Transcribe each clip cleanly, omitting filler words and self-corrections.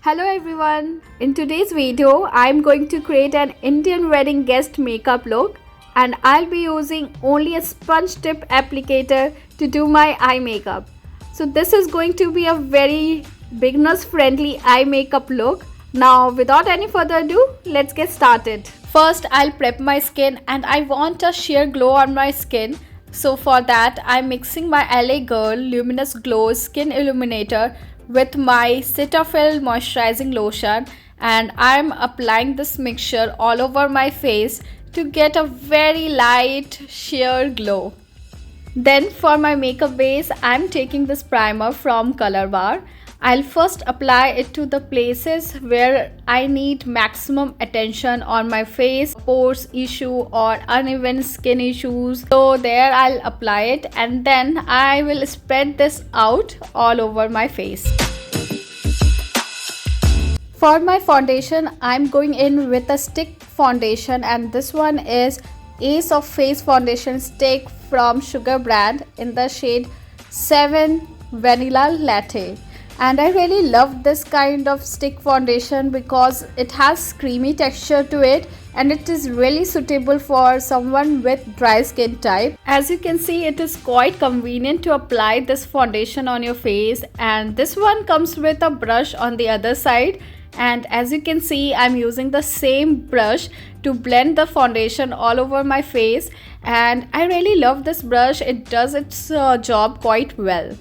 Hello everyone. In today's video, I'm going to create an Indian wedding guest makeup look and I'll be using only a sponge tip applicator to do my eye makeup. So this is going to be a very beginners friendly eye makeup look. Now without any further ado, let's get started. First, I'll prep my skin and I want a sheer glow on my skin. So for that, I'm mixing my LA Girl Luminous Glow Skin Illuminator with my Cetaphil moisturizing lotion, and I'm applying this mixture all over my face to get a very light sheer glow. Then for my makeup base, I'm taking this primer from Color Bar. I'll first apply it to the places where I need maximum attention on my face, pores issue or uneven skin issues. So there I'll apply it and then I will spread this out all over my face. For my foundation, I'm going in with a stick foundation and this one is Ace of Face foundation stick from Sugar brand in the shade 7 Vanilla Latte. And I really love this kind of stick foundation because it has creamy texture to it and it is really suitable for someone with dry skin type. As you can see, it is quite convenient to apply this foundation on your face, and this one comes with a brush on the other side. And as you can see, I'm using the same brush to blend the foundation all over my face, and I really love this brush. It does its job quite well.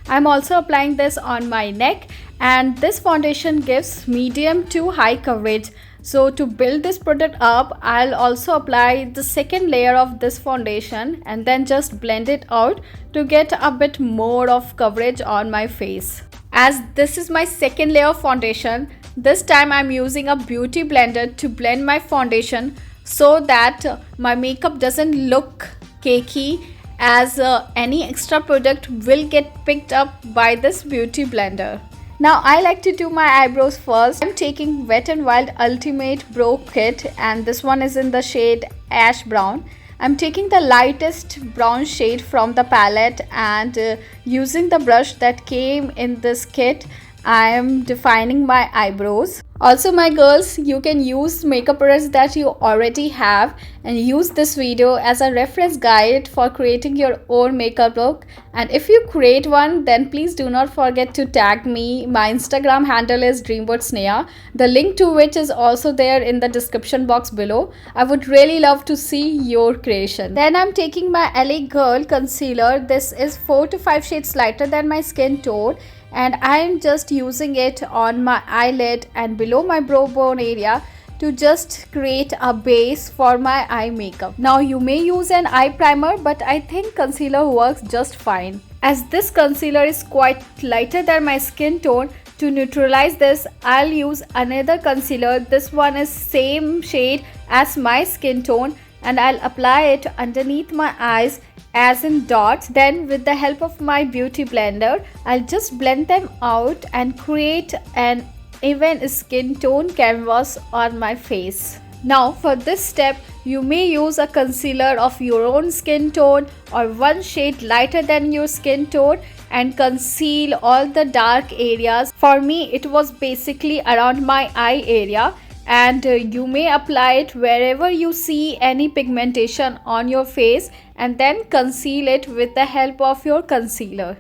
I'm also applying this on my neck, and this foundation gives medium to high coverage. So to build this product up, I'll also apply the second layer of this foundation and then just blend it out to get a bit more of coverage on my face. As this is my second layer of foundation, this time I'm using a beauty blender to blend my foundation so that my makeup doesn't look cakey, as any extra product will get picked up by this beauty blender. Now I like to do my eyebrows first. I'm taking Wet n Wild Ultimate Brow Kit and this one is in the shade Ash Brown. I'm taking the lightest brown shade from the palette and using the brush that came in this kit, I am defining my eyebrows. Also my girls, you can use makeup products that you already have and use this video as a reference guide for creating your own makeup look. And if you create one, then please do not forget to tag me. My Instagram handle is Dreamboatsneha. The link to which is also there in the description box below. I would really love to see your creation. Then I'm taking my LA Girl concealer. This is 4 to 5 shades lighter than my skin tone, and I am just using it on my eyelid and below my brow bone area to just create a base for my eye makeup. Now you may use an eye primer, but I think concealer works just fine. As this concealer is quite lighter than my skin tone, to neutralize this, I'll use another concealer. This one is same shade as my skin tone and I'll apply it underneath my eyes as in dots. Then with the help of my beauty blender, I'll just blend them out and create an even skin tone canvas on my face. Now for this step, you may use a concealer of your own skin tone or one shade lighter than your skin tone and conceal all the dark areas. For me, it was basically around my eye area, and you may apply it wherever you see any pigmentation on your face and then conceal it with the help of your concealer.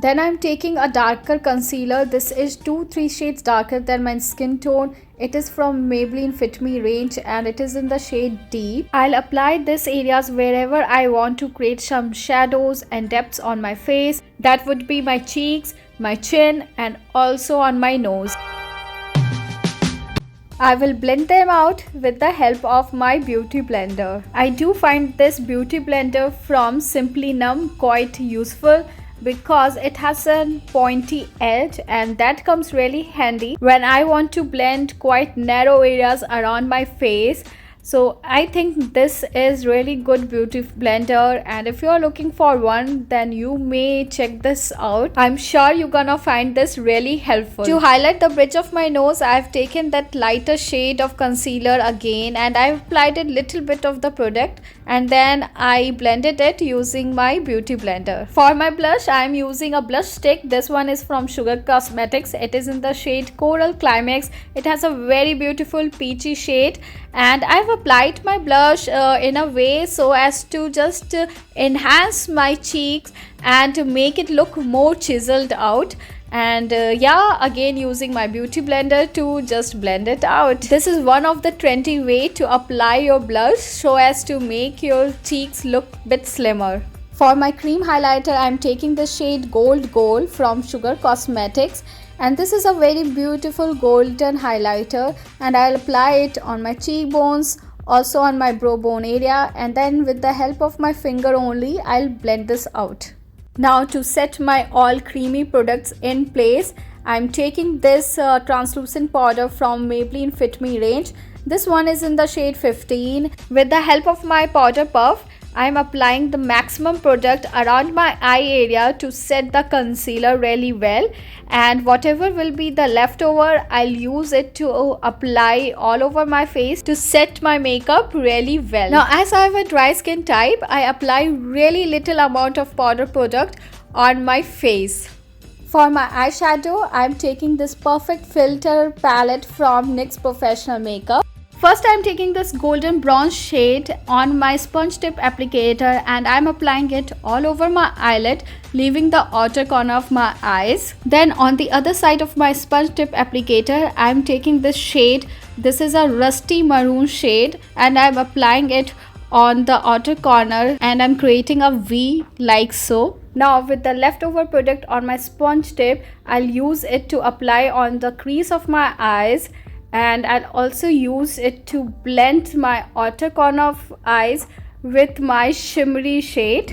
Then I'm taking a darker concealer. This is 2-3 shades darker than my skin tone. It is from Maybelline Fit Me range and it is in the shade Deep. I'll apply this areas wherever I want to create some shadows and depths on my face. That would be my cheeks, my chin and also on my nose. I will blend them out with the help of my beauty blender. I do find this beauty blender from Simply Numb quite useful because it has a pointy edge and that comes really handy when I want to blend quite narrow areas around my face. So I think this is really good beauty blender, and if you're looking for one, then you may check this out. I'm sure you're gonna find this really helpful. To highlight the bridge of my nose, I've taken that lighter shade of concealer again and I've applied a little bit of the product and then I blended it using my beauty blender. For my blush, I am using a blush stick. This one is from Sugar Cosmetics. It is in the shade Coral Climax. It has a very beautiful peachy shade, and I've applied my blush in a way so as to just enhance my cheeks and make it look more chiseled out. And yeah, again using my beauty blender to just blend it out. This is one of the trendy way to apply your blush so as to make your cheeks look bit slimmer. For my cream highlighter, I'm taking the shade Gold Gold from Sugar Cosmetics, and this is a very beautiful golden highlighter, and I'll apply it on my cheekbones, also on my brow bone area, and then with the help of my finger only I'll blend this out. Now to set my all creamy products in place, I'm taking this translucent powder from Maybelline Fit Me range. This one is in the shade 15. With the help of my powder puff, I'm applying the maximum product around my eye area to set the concealer really well, and whatever will be the leftover, I'll use it to apply all over my face to set my makeup really well. Now as I have a dry skin type, I apply really little amount of powder product on my face. For my eyeshadow, I'm taking this Perfect Filter palette from NYX Professional Makeup. First, I'm taking this golden bronze shade on my sponge tip applicator, and I'm applying it all over my eyelid, leaving the outer corner of my eyes. Then on the other side of my sponge tip applicator, I'm taking this shade. This is a rusty maroon shade, and I'm applying it on the outer corner, and I'm creating a V like so. Now with the leftover product on my sponge tip, I'll use it to apply on the crease of my eyes, and I'll also use it to blend my outer corner of eyes with my shimmery shade.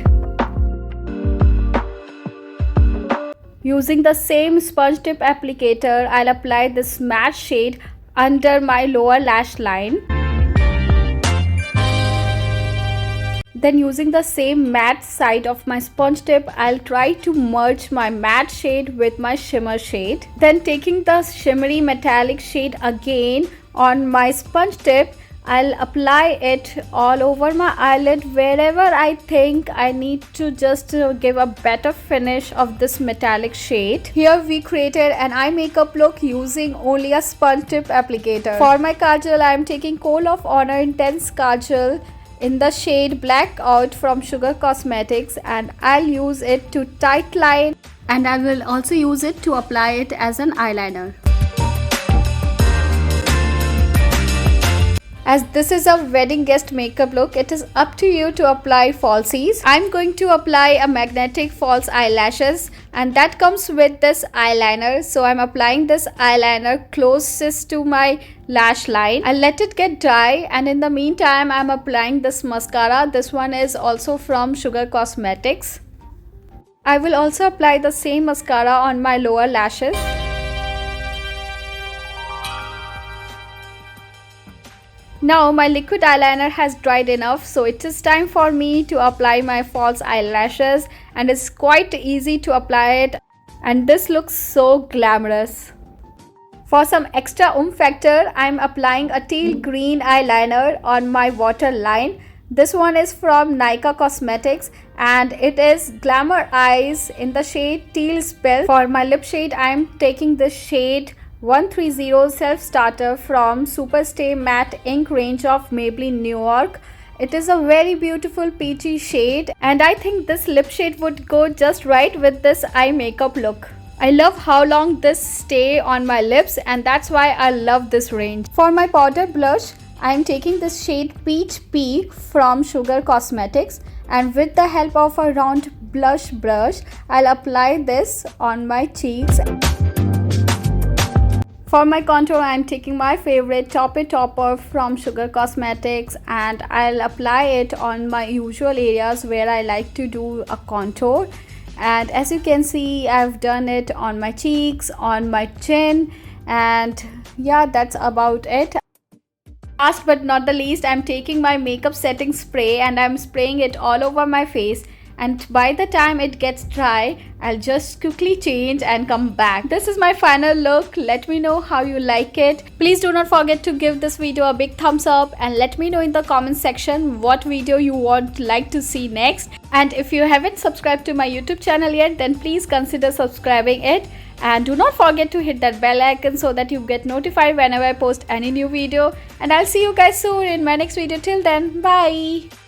Using the same sponge tip applicator, I'll apply this matte shade under my lower lash line. Then using the same matte side of my sponge tip, I'll try to merge my matte shade with my shimmer shade. Then taking the shimmery metallic shade again on my sponge tip, I'll apply it all over my eyelid wherever I think I need to just give a better finish of this metallic shade. Here we created an eye makeup look using only a sponge tip applicator. For my kajal, I'm taking Kohl of Honor Intense Kajal in the shade Blackout from Sugar Cosmetics, and I'll use it to tight line, and I will also use it to apply it as an eyeliner. As this is a wedding guest makeup look, it is up to you to apply falsies. I'm going to apply a magnetic false eyelashes, and that comes with this eyeliner. So I'm applying this eyeliner closest to my lash line. I'll let it get dry, and in the meantime I'm applying this mascara. This one is also from Sugar Cosmetics. I will also apply the same mascara on my lower lashes. Now my liquid eyeliner has dried enough, so it is time for me to apply my false eyelashes, and it's quite easy to apply it, and this looks so glamorous. For some extra factor, I'm applying a teal green eyeliner on my waterline. This one is from Nykaa Cosmetics, and it is Glamour Eyes in the shade Teal Spell. For my lip shade, I'm taking this shade 130 Self Starter from Superstay Matte Ink range of Maybelline New York. It is a very beautiful peachy shade, and I think this lip shade would go just right with this eye makeup look. I love how long this stay on my lips, and that's why I love this range. For my powder blush, I am taking this shade Peach Peak from Sugar Cosmetics, and with the help of a round blush brush, I'll apply this on my cheeks. For my contour, I am taking my favorite Toppy Topper from Sugar Cosmetics, and I'll apply it on my usual areas where I like to do a contour. And as you can see, I've done it on my cheeks, on my chin, and yeah, that's about it. Last but not the least, I'm taking my makeup setting spray and I'm spraying it all over my face. and by the time it gets dry, I'll just quickly change and come back. This is my final look. Let me know how you like it. Please do not forget to give this video a big thumbs up and let me know in the comment section what video you would like to see next. And if you haven't subscribed to my YouTube channel yet, then please consider subscribing it. And do not forget to hit that bell icon so that you get notified whenever I post any new video. And I'll see you guys soon in my next video. Till then, bye.